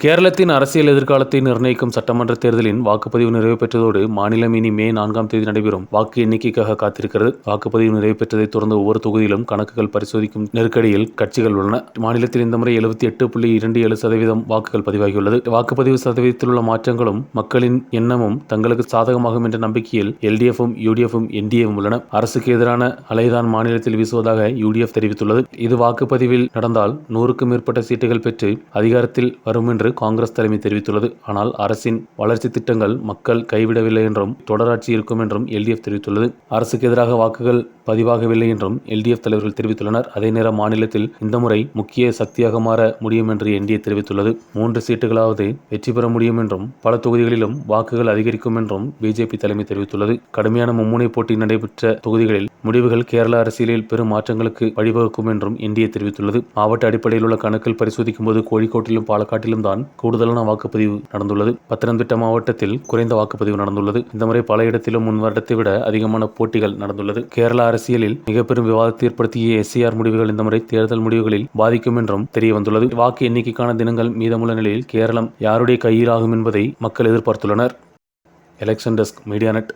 கேரளத்தின் அரசியல் எதிர்காலத்தை நிர்ணயிக்கும் சட்டமன்ற தேர்தலின் வாக்குப்பதிவு நிறைவு பெற்றதோடு மாநிலம் இனி மே 4ஆம் தேதி நடைபெறும் வாக்கு எண்ணிக்கைக்காக காத்திருக்கிறது. வாக்குப்பதிவு நிறைவு பெற்றதைத் தொடர்ந்து ஒவ்வொரு தொகுதியிலும் கணக்குகள் பரிசோதிக்கும் நெருக்கடியில் கட்சிகள் உள்ளன. மாநிலத்தில் இந்த முறை 78.27% வாக்குகள் பதிவாகியுள்ளது. வாக்குப்பதிவு சதவீதத்தில் உள்ள மாற்றங்களும் மக்களின் எண்ணமும் தங்களுக்கு சாதகமாகும் என்ற நம்பிக்கையில் எல்டிஎஃப்பும் யூடிஎஃப்பும் என்டிஏவும் உள்ளன. அரசுக்கு எதிரான அலைதான் மாநிலத்தில் வீசுவதாக யூடிஎஃப் தெரிவித்துள்ளது. இது வாக்குப்பதிவில் நடந்தால் 100க்கும் மேற்பட்ட சீட்டுகள் பெற்று அதிகாரத்தில் வரும் என்று காங்கிரஸ் தலைமை தெரிவித்துள்ளது. ஆனால் அரசின் வளர்ச்சி திட்டங்கள் மக்கள் கைவிடவில்லை என்றும் தொடராட்சி இருக்கும் என்றும் எல்டிஎஃப் தெரிவித்துள்ளது. அரசுக்கு எதிராக வாக்குகள் பதிவாகவில்லை என்றும் எல்டிஎஃப் தலைவர்கள் தெரிவித்துள்ளனர். அதே நேரம் மாநிலத்தில் இந்த முறை முக்கிய சக்தியாக மாற முடியும் என்று என்டிஏ தெரிவித்துள்ளது. 3 சீட்டுகளாவது வெற்றி பெற முடியும் என்றும் பல தொகுதிகளிலும் வாக்குகள் அதிகரிக்கும் என்றும் பிஜேபி தலைமை தெரிவித்துள்ளது. கடுமையான மும்முனை போட்டி நடைபெற்ற தொகுதிகளில் முடிவுகள் கேரள அரசியலில் பெரும் மாற்றங்களுக்கு வழிவகுக்கும் என்றும் என்டிஏ தெரிவித்துள்ளது. மாவட்ட அடிப்படையில் உள்ள கணக்கில் பரிசோதிக்கும் போது கோழிக்கோட்டிலும் பாலக்காட்டிலும் தான் கூடுதலான வாக்குப்பதிவு நடந்துள்ளது. பத்தனம்திட்டா மாவட்டத்தில் குறைந்த வாக்குப்பதிவு நடந்துள்ளது. இந்த முறை பல இடத்திலும் முன் வருடத்தை விட அதிகமான போட்டிகள் நடந்துள்ளது. கேரள அரசியலில் மிக பெரும் விவாதத்தை ஏற்படுத்திய எஸ்ஐஆர் முடிவுகள் இந்த முறை தேர்தல் முடிவுகளில் பாதிக்கும் என்றும் தெரிய வந்துள்ளது. வாக்கு எண்ணிக்கைக்கான தினங்கள் மீதமுள்ள நிலையில் கேரளம் யாருடைய கையில் ஆகும் என்பதை மக்கள் எதிர்பார்த்துள்ளனர். Election desk, media net.